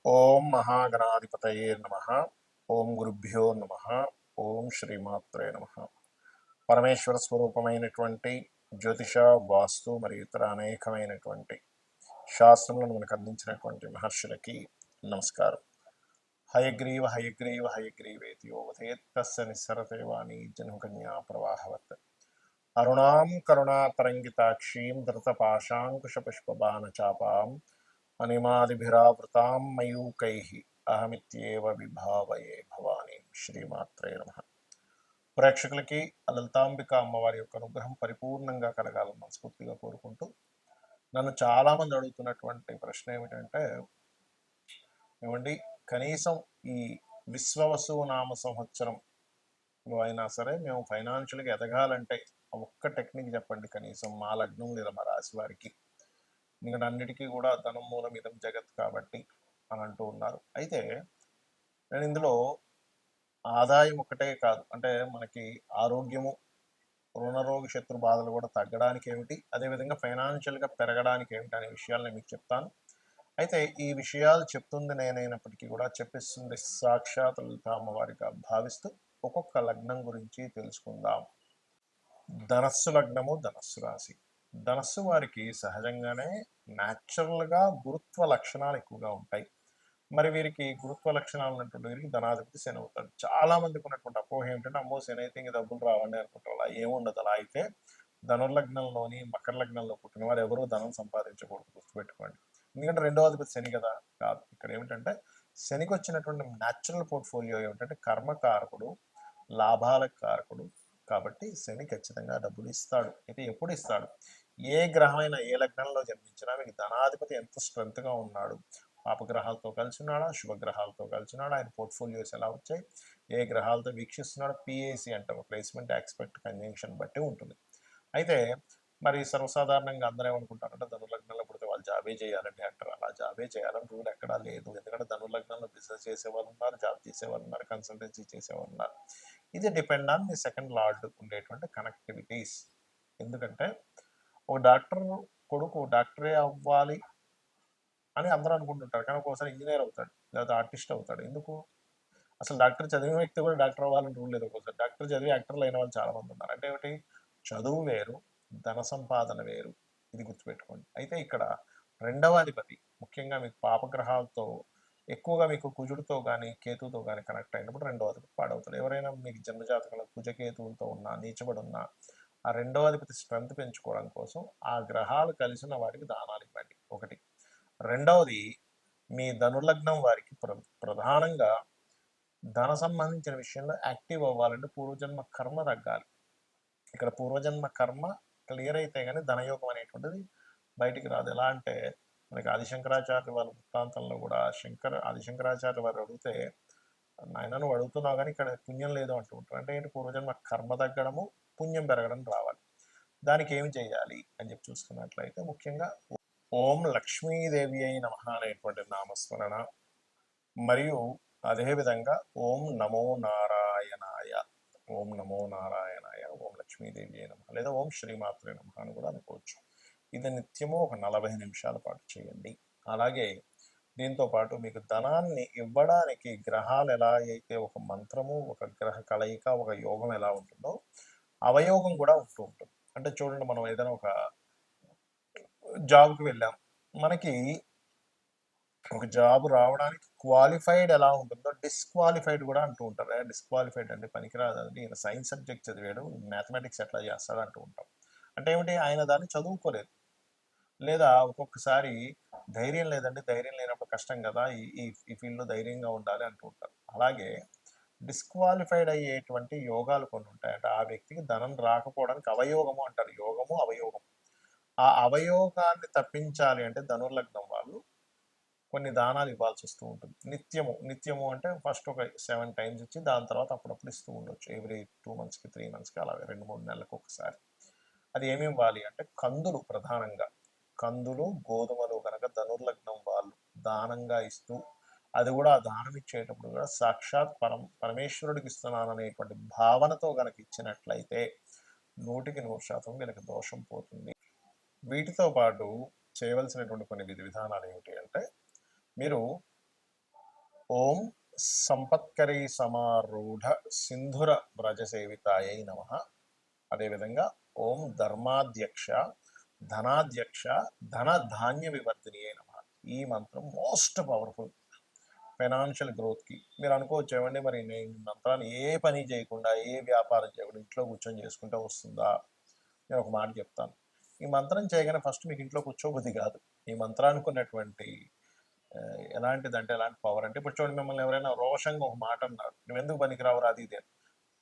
ఓం మహాగణాధిపతయే నమ. ఓం గురుభ్యో నమ. ఓం శ్రీమాత్రే నమ. పరమేశ్వర స్వరూపమైనటువంటి జ్యోతిష, వాస్తు మరియు ఇతర అనేకమైనటువంటి శాస్త్రములను మనకు అందించినటువంటి మహర్షులకి నమస్కారం. హయగ్రీవ హయగ్రీవ హయగ్రీవేతి యోవతేత్తస్య నిస్సరతే వాణి జనుకన్యా ప్రవాహవత్. అరుణాం కరుణాతరంగితాక్షీం ధృతపాశాంకుశపుష్పబాణచాపాం మణిమాదిభిరావృతాం మయూకైః అహమిత్యేవ విభావయే భవానీ. శ్రీమాత్రే నమః. ప్రేక్షకులకి లలితాంబిక అమ్మవారి యొక్క అనుగ్రహం పరిపూర్ణంగా కలగాలని మనస్ఫూర్తిగా కోరుకుంటూ, నన్ను చాలామంది అడుగుతున్నటువంటి ప్రశ్న ఏమిటంటే, ఏమండి కనీసం ఈ విశ్వవసు నామ సంవత్సరంలో అయినా సరే మేము ఫైనాన్షియల్గా ఎదగాలంటే ఒక్క టెక్నిక్ చెప్పండి కనీసం మా లగ్నం లేదా మా రాశి వారికి. ఎందుకంటే అన్నిటికీ కూడా ధనం మూలం ఇదం జగత్ కాబట్టి అని అంటూ ఉన్నారు. అయితే నేను ఇందులో ఆదాయం ఒకటే కాదు, అంటే మనకి ఆరోగ్యము, రుణరోగ శత్రు బాధలు కూడా తగ్గడానికి ఏమిటి, అదేవిధంగా ఫైనాన్షియల్గా పెరగడానికి ఏమిటి అనే విషయాలను మీకు చెప్తాను. అయితే ఈ విషయాలు చెప్తుంది నేనైనప్పటికీ కూడా చెప్పిస్తుంది సాక్షాత్ లలిత అమ్మవారిగా భావిస్తూ ఒక్కొక్క లగ్నం గురించి తెలుసుకుందాం. ధనస్సు లగ్నము, ధనస్సు రాశి. ధనస్సు వారికి సహజంగానే న్యాచురల్గా గురుత్వ లక్షణాలు ఎక్కువగా ఉంటాయి. మరి వీరికి గురుత్వ లక్షణాలు ఉన్నటువంటి వీరికి ధనాధిపతి శని అవుతాడు. చాలా మందికి ఉన్నటువంటి అపోహ ఏమిటంటే, అమ్మో శని అయితే ఇంక డబ్బులు రావండి అనుకుంటారు. అలా ఏముండదు. అలా అయితే ధనుర్లగ్నంలోని మకర లగ్నంలో పుట్టిన వారు ఎవరూ ధనం సంపాదించకూడదు, గుర్తుపెట్టుకోండి. ఎందుకంటే రెండవ అధిపతి శని కదా. కాదు, ఇక్కడ ఏమిటంటే శనికి వచ్చినటువంటి న్యాచురల్ పోర్ట్ఫోలియో ఏమిటంటే కర్మకారకుడు, లాభాల కారకుడు. కాబట్టి శని ఖచ్చితంగా డబ్బులు ఇస్తాడు. అయితే ఎప్పుడు ఇస్తాడు? ఏ గ్రహమైన ఏ లగ్నంలో జన్మించినా మీకు ధనాధిపతి ఎంత స్ట్రెంత్గా ఉన్నాడు, పాపగ్రహాలతో కలిసి ఉన్నాడా, శుభగ్రహాలతో కలిసి ఉన్నాడా, ఆయన పోర్ట్ఫోలియోస్ ఎలా వచ్చాయి, ఏ గ్రహాలతో వీక్షిస్తున్నాడు, పిఏసి అంటారు, ప్లేస్మెంట్ ఎక్స్పెక్ట్ కంజంక్షన్ బట్టి ఉంటుంది. అయితే మరి సర్వసాధారణంగా అందరూ ఏమనుకుంటారంటే ధనుర్లగ్నంలో పుడితే వాళ్ళు జాబే చేయాలండి అంటారు. అలా జాబే చేయాలని రూల్ ఎక్కడా లేదు. ఎందుకంటే ధనుర్లగ్నంలో బిజినెస్ చేసేవాళ్ళు ఉన్నారు, జాబ్ చేసేవాళ్ళు ఉన్నారు, కన్సల్టెన్సీ చేసేవాళ్ళు ఉన్నారు. ఇది depend on me second lord ఉండేటువంటి కనెక్టివిటీస్. ఎందుకంటే ఒక డాక్టర్ కొడుకు డాక్టరే అవ్వాలి అని అందరూ అనుకుంటుంటారు, కానీ ఒకసారి ఇంజనీర్ అవుతాడు, లేదా ఆర్టిస్ట్ అవుతాడు. ఎందుకు? అసలు డాక్టర్ చదివిన వ్యక్తి కూడా డాక్టర్ అవ్వాలని రూల్ లేదు. ఒక్కోసారి డాక్టర్ చదివి యాక్టర్లు అయిన వాళ్ళు చాలా మంది ఉన్నారు. అంటే ఏమిటి? చదువు వేరు, ధన సంపాదన వేరు. ఇది గుర్తుపెట్టుకోండి. అయితే ఇక్కడ రెండవ అధిపతి ముఖ్యంగా మీకు పాపగ్రహాలతో ఎక్కువగా మీకు కుజుడితో కానీ కేతువుతో కానీ కనెక్ట్ అయినప్పుడు రెండవ అధిపతి పాడవుతాడు. ఎవరైనా మీకు జన్మజాతకంలో కుజకేతువులతో ఉన్నా, నీచబడి ఉన్నా, ఆ రెండవ అధిపతి స్ట్రెంత్ పెంచుకోవడం కోసం ఆ గ్రహాలు కలిసిన వారికి దానాలు ఇవ్వండి. ఒకటి. రెండవది, మీ ధనుర్లగ్నం వారికి ప్రధానంగా ధన సంబంధించిన విషయంలో యాక్టివ్ అవ్వాలంటే పూర్వజన్మ కర్మ తగ్గాలి. ఇక్కడ పూర్వజన్మ కర్మ క్లియర్ అయితే కానీ ధనయోగం అనేటువంటిది బయటికి రాదు. ఎలా అంటే మనకి ఆదిశంకరాచార్య వాళ్ళ వృత్తాంతంలో కూడా ఆదిశంకరాచార్య వారు అడిగితే, నాయన నువ్వు అడుగుతున్నావు కానీ ఇక్కడ పుణ్యం లేదు అంటూ ఉంటారు. అంటే ఏంటి? పూర్వజన్మ కర్మ తగ్గడము, పుణ్యం పెరగడం రావాలి. దానికి ఏమి చేయాలి అని చెప్పి చూసుకున్నట్లయితే ముఖ్యంగా ఓం లక్ష్మీదేవి అయి నమః అనేటువంటి నామస్మరణ, మరియు అదేవిధంగా ఓం నమో నారాయణాయ, ఓం నమో నారాయణాయ, ఓం లక్ష్మీదేవి అయి నమః, లేదా ఓం శ్రీమాత్రే నమః అని కూడా అనుకోవచ్చు. ఇది నిత్యము ఒక 40 నిమిషాల పాటు చేయండి. అలాగే దీంతో పాటు మీకు ధనాన్ని ఇవ్వడానికి గ్రహాలు ఎలా అయితే ఒక మంత్రము, ఒక గ్రహ కలయిక, ఒక యోగం ఎలా ఉంటుందో అవయోగం కూడా ఉంటూ ఉంటుంది. అంటే చూడండి, మనం ఏదైనా ఒక జాబ్కి వెళ్ళాం, మనకి ఒక జాబ్ రావడానికి క్వాలిఫైడ్ ఎలా ఉంటుందో డిస్క్వాలిఫైడ్ కూడా అంటూ ఉంటారు. డిస్క్వాలిఫైడ్ అంటే పనికిరాదండి, ఈయన సైన్స్ సబ్జెక్ట్ చదివాడు, మ్యాథమెటిక్స్ ఎట్లా చేస్తాడు అంటూ ఉంటాం. అంటే ఏమిటి? ఆయన దాన్ని చదువుకోలేదు, లేదా ఒక్కొక్కసారి ధైర్యం లేదండి, ధైర్యం లేనప్పుడు కష్టం కదా, ఈ ఫీల్డ్లో ధైర్యంగా ఉండాలి అంటూ ఉంటారు. అలాగే డిస్క్వాలిఫైడ్ అయ్యేటువంటి యోగాలు కొన్ని ఉంటాయి. అంటే ఆ వ్యక్తికి ధనం రాకపోవడానికి అవయోగము అంటారు, యోగము అవయోగం. ఆ అవయోగాన్ని తప్పించాలి అంటే ధనుర్లగ్నం వాళ్ళు కొన్ని దానాలు ఇవ్వాల్సి వస్తూ ఉంటుంది. నిత్యము అంటే ఫస్ట్ ఒక 7 టైమ్స్ ఇచ్చి దాని తర్వాత అప్పుడప్పుడు ఇస్తూ ఉండొచ్చు. ఎవ్రీ 2 మంత్స్కి 3 మంత్స్కి అలాగే 2-3 నెలలకు ఒకసారి. అది ఏమి ఇవ్వాలి అంటే కందులు, ప్రధానంగా కందులు, గోధుమలు కనుక ధనుర్లగ్నం వాళ్ళు దానంగా ఇస్తూ, అది కూడా ఆ దానం ఇచ్చేటప్పుడు కూడా సాక్షాత్ పరమేశ్వరుడికి ఇస్తున్నాను అనేటువంటి భావనతో కనుక ఇచ్చినట్లయితే 100% వీళ్ళకి దోషం పోతుంది. వీటితో పాటు చేయవలసినటువంటి కొన్ని విధి విధానాలు ఏమిటి అంటే, మీరు ఓం సంపత్కరీ సమారూఢ సింధుర వ్రజసేవితాయై నమః. అదేవిధంగా ఓం ధర్మాధ్యక్ష ధనాధ్యక్ష ధన ధాన్య వివర్ధిని అయిన ఈ మంత్రం మోస్ట్ పవర్ఫుల్ ఫైనాన్షియల్ గ్రోత్కి. మీరు అనుకోవచ్చు ఏమండి మరి నేను ఈ మంత్రాన్ని ఏ పని చేయకుండా ఏ వ్యాపారం చేయకుండా ఇంట్లో కూర్చొని చేసుకుంటే వస్తుందా? నేను ఒక మాట చెప్తాను. ఈ మంత్రం చేయగానే ఫస్ట్ మీకు ఇంట్లో కూర్చోబుద్ధి కాదు. ఈ మంత్రానికి ఉన్నటువంటి ఎలాంటిదంటే ఎలాంటి పవర్ అంటే, ఇప్పుడు చూడండి మిమ్మల్ని ఎవరైనా రోషంగా ఒక మాట అన్నారు, నువ్వు ఎందుకు పనికిరావురా అది ఇది అని.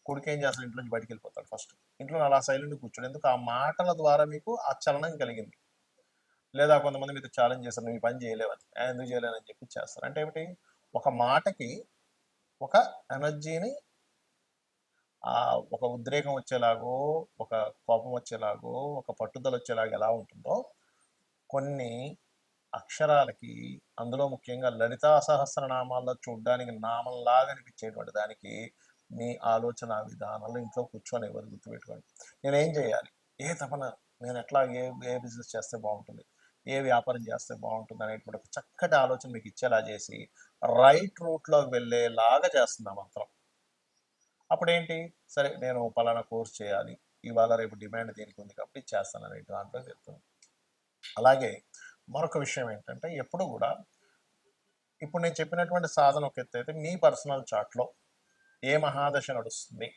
కొడుకు ఏం చేస్తాడు, ఇంట్లో నుంచి బయటికి వెళ్ళిపోతాడు ఫస్ట్. ఇంట్లో అలా సైలెంట్ కూర్చోడు, ఎందుకు ఆ మాటల ద్వారా మీకు ఆ చలనం కలిగింది. లేదా కొంతమంది మీతో ఛాలెంజ్ చేస్తారు, నువ్వు ఈ పని చేయలేవని. ఎందుకు చేయలేదని చెప్పి చేస్తారు. అంటే ఏమిటి, ఒక మాటకి ఒక ఎనర్జీని ఒక ఉద్రేకం వచ్చేలాగో, ఒక కోపం వచ్చేలాగో, ఒక పట్టుదల వచ్చేలాగా ఎలా ఉంటుందో, కొన్ని అక్షరాలకి, అందులో ముఖ్యంగా లలితా సహస్రనామాల్లో చూడడానికి నామంలాగా అనిపించేటువంటి దానికి మీ ఆలోచన విధానంలో ఇంట్లో కూర్చొని ఎవరు గుర్తుపెట్టుకోండి. నేనేం చేయాలి, ఏ తపన, నేను ఎట్లా ఏ బిజినెస్ చేస్తే బాగుంటుంది, ఏ వ్యాపారం చేస్తే బాగుంటుంది అనేటువంటి ఒక చక్కటి ఆలోచన మీకు ఇచ్చేలా చేసి రైట్ రూట్లోకి వెళ్ళేలాగా చేస్తుంది ఆ మంత్రం. అప్పుడేంటి, సరే నేను పలానా కోర్స్ చేయాలి, ఇవాళ రేపు డిమాండ్ దీనికి ఉంది కాబట్టి చేస్తాను అనే దాంట్లో చెప్తుంది. అలాగే మరొక విషయం ఏంటంటే, ఎప్పుడు కూడా ఇప్పుడు నేను చెప్పినటువంటి సాధన ఒక ఎత్తు అయితే, మీ పర్సనల్ చార్ట్లో ఏ మహాదశ నడుస్తుంది,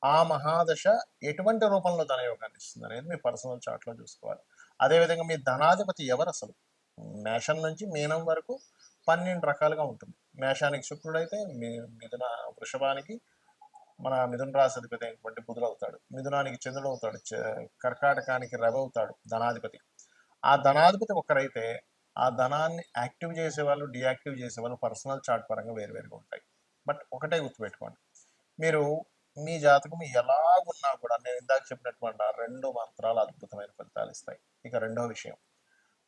ఆ మహాదశ ఎటువంటి రూపంలో ధనయోగాన్ని ఇస్తుంది అనేది మీ పర్సనల్ చార్ట్లో చూసుకోవాలి. అదేవిధంగా మీ ధనాధిపతి ఎవరు, అసలు మేషం నుంచి మీనం వరకు 12 రకాలుగా ఉంటుంది. మేషానికి శుక్రుడు అయితే, మిథున వృషభానికి మన మిథున రాశి అధిపతి అయినటువంటి బుధుడు అవుతాడు, మిథునానికి చంద్రుడు అవుతాడు, కర్కాటకానికి రవి అవుతాడు ధనాధిపతి. ఆ ధనాధిపతి ఒకరైతే ఆ ధనాన్ని యాక్టివ్ చేసేవాళ్ళు, డియాక్టివ్ చేసేవాళ్ళు పర్సనల్ చార్ట్ పరంగా వేరువేరుగా ఉంటాయి. బట్ ఒకటే గుర్తుపెట్టుకోండి, మీరు మీ జాతకం ఎలాగున్నా కూడా నేను ఇందాక చెప్పినటువంటి ఆ 2 మంత్రాలు అద్భుతమైన ఫలితాలు ఇస్తాయి. ఇక రెండో విషయం,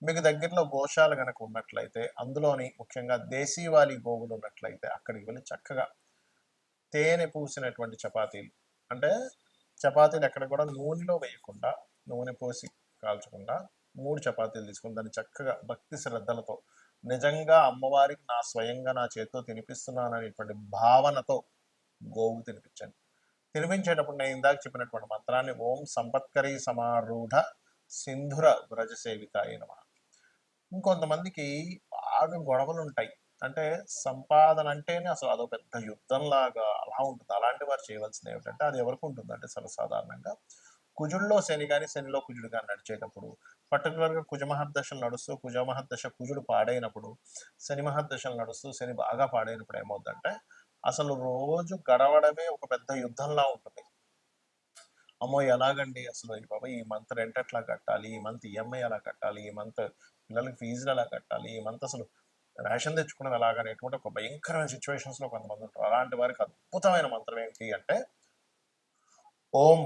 మీకు దగ్గరలో గోశాల కనుక ఉన్నట్లయితే, అందులోని ముఖ్యంగా దేశీవాలి గోవులు ఉన్నట్లయితే అక్కడికి వెళ్ళి చక్కగా తేనె పూసినటువంటి చపాతీలు, అంటే చపాతీలు ఎక్కడ కూడా నూనెలో వేయకుండా, నూనె పోసి కాల్చకుండా 3 చపాతీలు తీసుకుని దాన్ని చక్కగా భక్తి శ్రద్ధలతో, నిజంగా అమ్మవారికి నా స్వయంగా నా చేతితో తినిపిస్తున్నాను అనేటువంటి భావనతో గోవు తినిపించండి. తినిపించేటప్పుడు నేను ఇందాక చెప్పినటువంటి మంత్రాన్ని ఓం సంపత్కరీ సమారూఢ సింధుర వ్రజసేవితాయ నమః. ఇంకొంతమందికి బాగా గొడవలు ఉంటాయి, అంటే సంపాదన అంటేనే అసలు అదో పెద్ద యుద్ధంలాగా అలా ఉంటుంది. అలాంటి వారు చేయవలసింది ఏమిటంటే, అది ఎవరికి ఉంటుందంటే సర్వసాధారణంగా కుజుల్లో శని కానీ శనిలో కుజుడు కానీ నడిచేటప్పుడు, పర్టికులర్గా కుజమహర్దశలు నడుస్తూ కుజమహర్దశ కుజుడు పాడైనప్పుడు, శని మహర్దశలు నడుస్తూ శని బాగా పాడైనప్పుడు ఏమవుతుందంటే, అసలు రోజు గడవడమే ఒక పెద్ద యుద్ధంలా ఉంటుంది. అమ్మో ఎలాగండి అసలు బాబా ఈ మంత్ రెంట్ ఎట్లా కట్టాలి, ఈ మంత్ ఈఎంఐ ఎలా కట్టాలి, ఈ మంత్ పిల్లలకి ఫీజులు ఎలా కట్టాలి, ఈ మంత్ అసలు రేషన్ తెచ్చుకున్నది ఎలాగనేటువంటి ఒక భయంకరమైన సిచ్యువేషన్స్లో కొంతమంది ఉంటారు. అలాంటి వారికి అద్భుతమైన మంత్రం ఏంటి అంటే, ఓం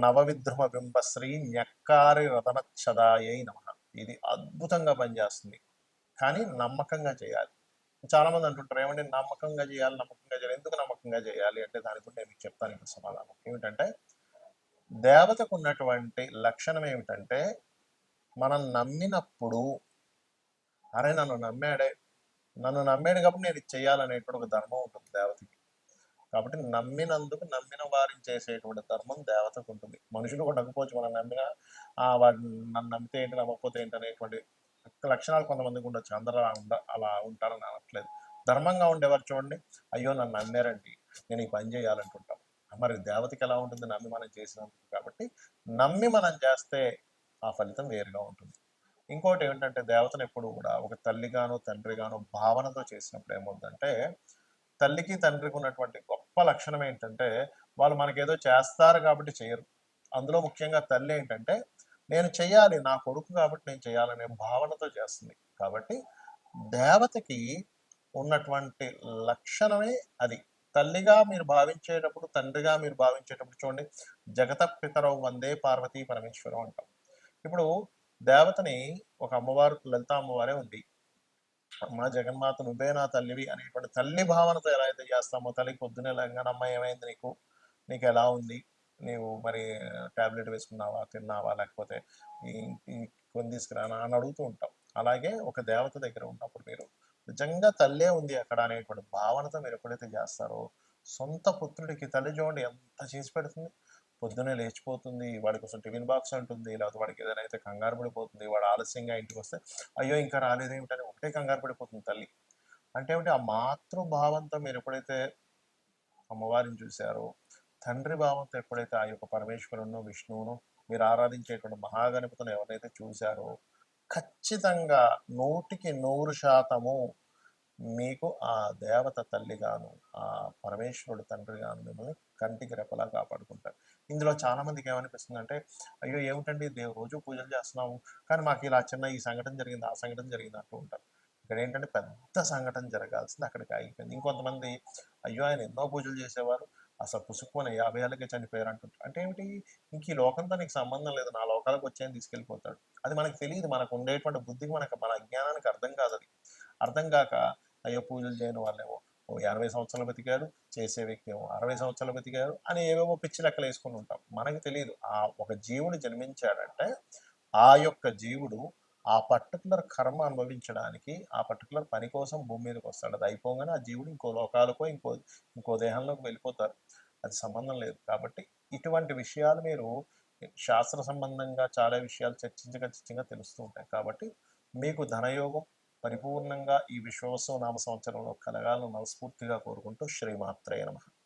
నవవిద్రుమ బింబశ్రీ న్యక్కారి రతనచ్చదాయై నమః. ఇది అద్భుతంగా పనిచేస్తుంది, కానీ నమ్మకంగా చేయాలి. చాలా మంది అంటుంటారు, ఏమంటే నమ్మకంగా చేయాలి, నమ్మకంగా చేయాలి. ఎందుకు నమ్మకంగా చేయాలి అంటే, దాని గురించి నేను మీకు చెప్తాను ఇప్పుడు సమాధానం. ఏమిటంటే, దేవతకు ఉన్నటువంటి లక్షణం ఏమిటంటే, మనం నమ్మినప్పుడు, అరే నన్ను నమ్మాడు కాబట్టి నేను ఇది చేయాలనేటువంటి ఒక ధర్మం ఉంటుంది దేవతకి. కాబట్టి నమ్మినందుకు నమ్మిన వారిని చేసేటువంటి ధర్మం దేవతకు ఉంటుంది. మనుషులు కూడా నమ్మకపోవచ్చు, మనం నమ్మినా వాడు నన్ను నమ్మితే ఏంటి నమ్మకపోతే ఏంటి అనేటువంటి లక్షణాలు కొంతమందికి ఉండొచ్చు. అందరూ అలా ఉంటారని అనట్లేదు. ధర్మంగా ఉండేవారు చూడండి, అయ్యో నన్ను నమ్మారండి, నేను ఈ పని చేయాలంటుంటాం. మరి దేవతకి ఎలా ఉంటుంది, నమ్మి మనం చేసినందుకు. కాబట్టి నమ్మి మనం చేస్తే ఆ ఫలితం వేరుగా ఉంటుంది. ఇంకోటి ఏంటంటే, దేవతను ఎప్పుడు కూడా ఒక తల్లిగానో తండ్రిగానో భావనతో చేసినప్పుడు ఏమవుతుందంటే, తల్లికి తండ్రికి ఉన్నటువంటి గొప్ప లక్షణం ఏంటంటే, వాళ్ళు మనకేదో చేస్తారు కాబట్టి చేయరు. అందులో ముఖ్యంగా తల్లి ఏంటంటే, నేను చెయ్యాలి, నా కొడుకు కాబట్టి నేను చేయాలనే భావనతో చేస్తుంది. కాబట్టి దేవతకి ఉన్నటువంటి లక్షణమే అది. తల్లిగా మీరు భావించేటప్పుడు, తండ్రిగా మీరు భావించేటప్పుడు చూడండి, జగత పితరౌ వందే పార్వతీ పరమేశ్వరం అంటాం. ఇప్పుడు దేవతని ఒక అమ్మవారు, లలిత అమ్మవారే ఉంది. అమ్మ జగన్మాత నువ్వే నా తల్లివి అనేటువంటి తల్లి భావనతో ఎలా అయితే చేస్తామో, తల్లికి పొద్దునే లేగానే అమ్మ ఏమైంది నీకు ఎలా ఉంది, నీవు మరి టాబ్లెట్ వేసుకున్నావా, తిన్నావా, లేకపోతే కొని తీసుకురానా అని అడుగుతూ ఉంటాం. అలాగే ఒక దేవత దగ్గర ఉన్నప్పుడు మీరు నిజంగా తల్లే ఉంది అక్కడ అనేటువంటి భావనతో మీరు ఎప్పుడైతే చేస్తారో, సొంత పుత్రుడికి తల్లి చూడండి ఎంత చేసి పెడుతుంది. పొద్దున్నే లేచిపోతుంది, వాడి కోసం టిఫిన్ బాక్స్ అంటుంది, లేకపోతే వాడికి ఏదైనా అయితే కంగారు పడిపోతుంది. వాడు ఆలస్యంగా ఇంటికొస్తే, అయ్యో! ఇంకా రాలేదేమిటని ఒకటే కంగారు పడిపోతుంది తల్లి. అంటే ఏమిటి ఆ మాతృభావంతో మీరెప్పుడైతే అమ్మవారిని చూసారో, తండ్రి భావంతో ఎప్పుడైతే ఆ యొక్క పరమేశ్వరుడినో, విష్ణువునో మీరు ఆరాధించేటువంటి మహాగణపతిని ఎవరైతే చూసారో, ఖచ్చితంగా 100% మీకు ఆ దేవత తల్లిగాను, ఆ పరమేశ్వరుడు తండ్రిగాను మిమ్మల్ని కంటికి రెప్పలా కాపాడుకుంటారు. ఇందులో చాలామందికి ఏమనిపిస్తుందంటే, అయ్యో! ఏమిటండి రోజు పూజలు చేస్తున్నాము, కానీ మాకు ఇలా చిన్న ఈ సంఘటన జరిగింది, ఆ సంఘటన జరిగింది అంటూ ఉంటారు. ఇక్కడేంటంటే పెద్ద సంఘటన జరగాల్సింది అక్కడికి ఆగిపోయింది. ఇంకొంతమంది అయ్యో! ఆయన ఎన్నో పూజలు చేసేవారు, అసలు పుసుక్కుమని 50 ఏళ్ళకే చనిపోయారు అంటుంటారు. అంటే ఏమిటి? ఇంక ఈ లోకంతో నీకు సంబంధం లేదు, నా లోకాలకు వచ్చి తీసుకెళ్ళిపోతాడు. అది మనకు తెలీదు. మనకు ఉండేటువంటి బుద్ధికి మన అజ్ఞానానికి అర్థం కాదది. అర్థం గాక అయ్యో! పూజలు చేయని వాళ్ళేమో ఓ 80 సంవత్సరాలు బతికారు, చేసే వ్యక్తి ఏమో 60 సంవత్సరాలు బతికారు అని ఏవేవో పిచ్చి లెక్కలేసుకొని ఉంటాం. మనకు తెలీదు. ఒక జీవుడు జన్మించాడంటే, ఆ యొక్క జీవుడు ఆ పర్టిక్యులర్ కర్మ అనుభవించడానికి, ఆ పర్టిక్యులర్ పని కోసం భూమి మీదకొస్తాడు. అది అయిపోగానే ఆ జీవుడు ఇంకో లోకాలకో, ఇంకో దేహంలోకి వెళ్ళిపోతారు. అది సంబంధం లేదు. కాబట్టి ఇటువంటి విషయాలు మీరు శాస్త్ర సంబంధంగా చాలా విషయాలు చర్చించగా తెలుస్తూ ఉంటాయి. కాబట్టి మీకు ధనయోగం పరిపూర్ణంగా ఈ విశ్వవసు నామ సంవత్సరంలో కలగాలని మనస్ఫూర్తిగా కోరుకుంటూ శ్రీమాత్రే నమః.